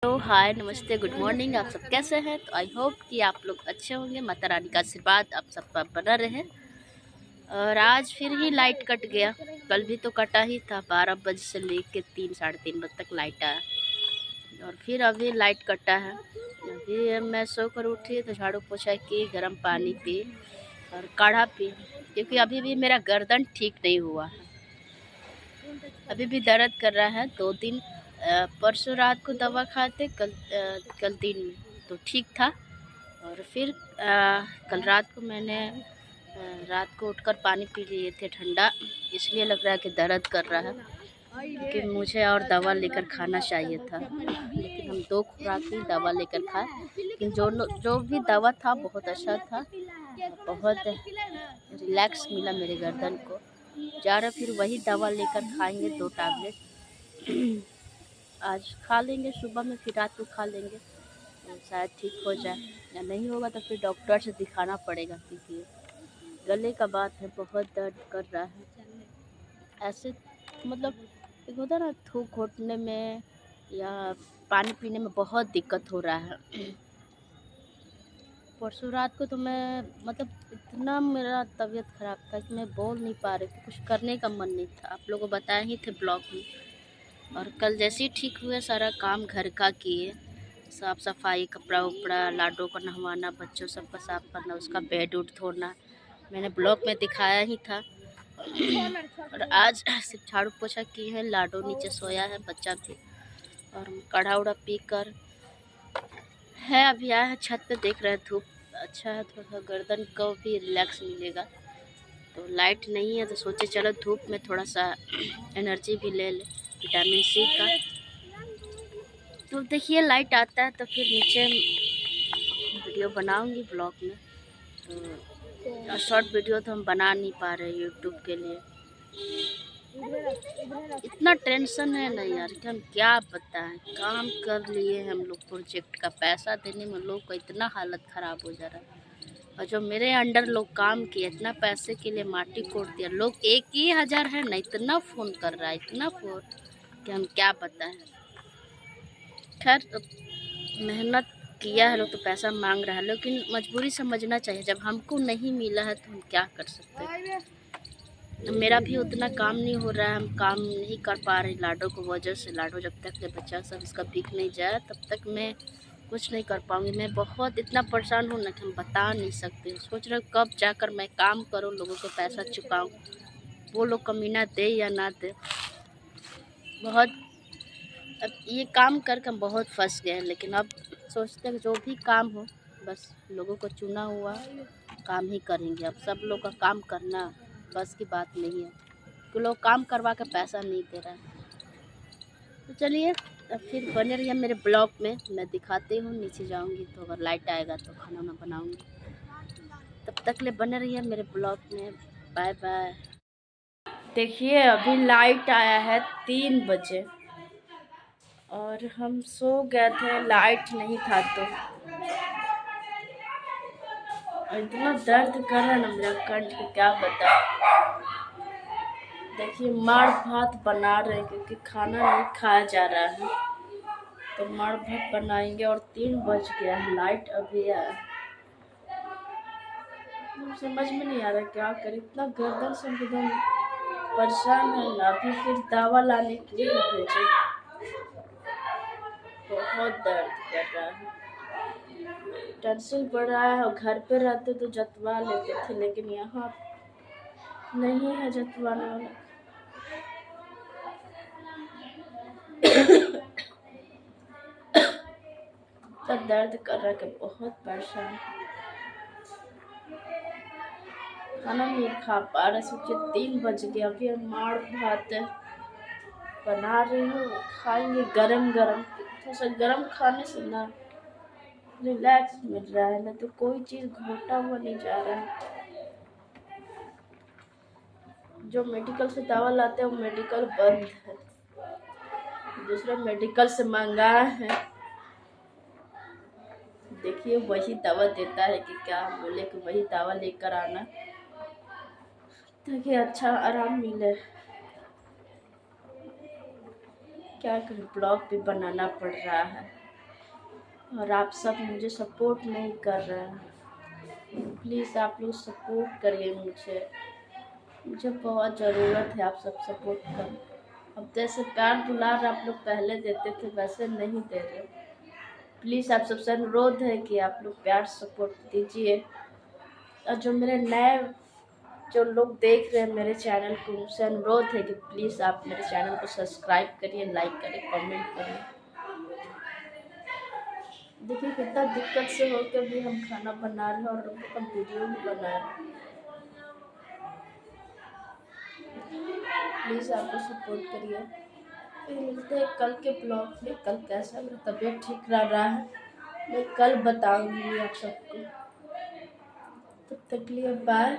Hello hi नमस्ते good morning. आप सब कैसे हैं? तो आई होप कि आप लोग अच्छे होंगे। माता रानी का आशीर्वाद आप सब पर बना रहे। और आज फिर ही लाइट कट गया। कल भी तो कटा ही था, 12 बजे से लेके 3 साढ़े 3 बजे तक लाइट आया और फिर अभी लाइट कटा है। अभी मैं सोकर उठी तो झाड़ू पोछा की, गर्म पानी पी और काढ़ा पी, क्योंकि अभी भी मेरा गर्दन ठीक नहीं हुआ है। अभी भी दर्द कर रहा है। 2 दिन परसों रात को दवा खाते, कल दिन में तो ठीक था। और फिर कल रात को मैंने रात को उठकर पानी पी लिए थे ठंडा, इसलिए लग रहा है कि दर्द कर रहा है, क्योंकि मुझे और दवा लेकर खाना चाहिए था। लेकिन हम 2 खुराक ही दवा लेकर खाए, लेकिन जो भी दवा था बहुत अच्छा था, बहुत रिलैक्स मिला मेरे गर्दन को। जा रहे फिर वही दवा लेकर खाएंगे 2 टैबलेट। आज खा लेंगे सुबह में, फिर रात को खा लेंगे तो शायद ठीक हो जाए, या नहीं होगा तो फिर डॉक्टर से दिखाना पड़ेगा, क्योंकि गले का बात है, बहुत दर्द कर रहा है। ऐसे मतलब एक होता है ना, थूक घोटने में या पानी पीने में बहुत दिक्कत हो रहा है। परसों रात को तो मैं मतलब इतना मेरा तबीयत ख़राब था कि मैं बोल नहीं पा रही थी, कुछ करने का मन नहीं था। आप लोगों को बताए ही थे ब्लॉग में। और कल जैसे ही ठीक हुए, सारा काम घर का किए, साफ़ सफाई, कपड़ा उपड़ा, लाडो को नहवाना, बच्चों सबका साफ़ करना, उसका बेड उड धोना, मैंने ब्लॉग में दिखाया ही था। और आज सिर्फ झाड़ू पोछा की है, लाडो नीचे सोया है, बच्चा भी। और काढ़ा उड़ा पी कर है अभी आया है छत पे, देख रहे हैं धूप अच्छा है, थोड़ा सा गर्दन को भी रिलैक्स मिलेगा। तो लाइट नहीं है तो सोचे चलो धूप में थोड़ा सा एनर्जी भी ले ले, विटामिन सी का। तो देखिए लाइट आता है तो फिर नीचे वीडियो बनाऊंगी ब्लॉग में। तो शॉर्ट वीडियो तो हम बना नहीं पा रहे यूट्यूब के लिए, इतना टेंशन है ना यार कि हम क्या बताएं। काम कर लिए हम लोग प्रोजेक्ट का, पैसा देने में लोग का इतना हालत ख़राब हो जा रहा है। और जो मेरे अंडर लोग काम किए, इतना पैसे के लिए माटी कोड़ दिया। लोग 1,000 है ना, इतना फ़ोन कर रहा है, इतना फ़ोन कि हम क्या बताएं। खैर मेहनत किया है लोग तो पैसा मांग रहा है, लेकिन मजबूरी समझना चाहिए। जब हमको नहीं मिला है तो हम क्या कर सकते हैं। मेरा भी उतना काम नहीं हो रहा है, हम काम नहीं कर पा रहे लाडो को वजह से। लाडो जब तक ले बच्चा सब इसका भीख नहीं जाए तब तक मैं कुछ नहीं कर पाऊँगी। मैं बहुत इतना परेशान हूँ ना कि हम बता नहीं सकते। सोच रहे कब जाकर मैं काम करूँ, लोगों को पैसा चुकाऊँ, वो लोग कमीना दे या ना दे। बहुत अब ये काम करके हम बहुत फंस गए हैं, लेकिन अब सोचते हैं जो भी काम हो बस लोगों को चुना हुआ काम ही करेंगे। अब सब लोग का काम करना बस की बात नहीं है, कि लोग काम करवा के पैसा नहीं दे रहा है। तो चलिए अब फिर बने रहिए मेरे ब्लॉग में, मैं दिखाती हूँ। नीचे जाऊँगी तो अगर लाइट आएगा तो खाना वाना बनाऊँगी, तब तक ले बने रहिए मेरे ब्लॉग में। Bye bye. देखिए अभी लाइट आया है 3 बजे और हम सो गए थे, लाइट नहीं था तो इतना दर्द कर रहा है ना मेरा कंठ को, क्या बता। देखिए माड़ भात बना रहे हैं, क्योंकि खाना नहीं खाया जा रहा है तो माड़ भात बनाएंगे। और 3 बज गया है, लाइट अभी आया। समझ में नहीं आ रहा क्या करें, इतना गर्दन से एकदम परेशान है ना। अभी फिर दवा लाने के लिए भेजे, बहुत दर्द कर रहा है, टेंशन बढ़ रहा है। और घर पे रहते तो जतवा लेते थे, लेकिन यहाँ नहीं है जतवाने वाला। तो दर्द कर रहा है, बहुत परेशान, खाना नहीं खा पा रहे। सोचिए 3 बज गए, अभी हम माड़ भात बना रही हूँ, खाएंगे गरम गरम। थोड़ा सा गरम खाने से ना रिलैक्स मिल रहा है, ना तो कोई चीज़ घोटा हुआ नहीं जा रहा है। जो मेडिकल से दवा लाते हैं वो मेडिकल बंद है, दूसरा मेडिकल से मंगाए हैं। देखिए वही दवा देता है कि क्या, बोले कि वही दवा लेकर आना ताकि अच्छा आराम मिले। क्या करें, ब्लॉग भी बनाना पड़ रहा है। और आप सब मुझे सपोर्ट नहीं कर रहे हैं। प्लीज़ आप लोग सपोर्ट करिए मुझे बहुत ज़रूरत है आप सब सपोर्ट का। अब जैसे प्यार दुलार आप लोग पहले देते थे वैसे नहीं दे रहे। प्लीज़ आप सबसे अनुरोध है कि आप लोग प्यार सपोर्ट दीजिए। और जो मेरे नए जो लोग देख रहे हैं मेरे चैनल को, उनसे अनुरोध है कि प्लीज़ आप मेरे चैनल को सब्सक्राइब करिए, लाइक करिए, कमेंट करिए। देखिए कितना दिक्कत से होकर भी हम खाना बना रहे हैं और हम लोग का वीडियो भी बना रहे हैं। प्लीज़ आप लोग सपोर्ट करिए। फिर मिलते हैं कल के ब्लॉग में। कल कैसा मेरा तबीयत ठीक रहा है मैं कल बताऊंगी आप सबको। तब तक के लिए बाय।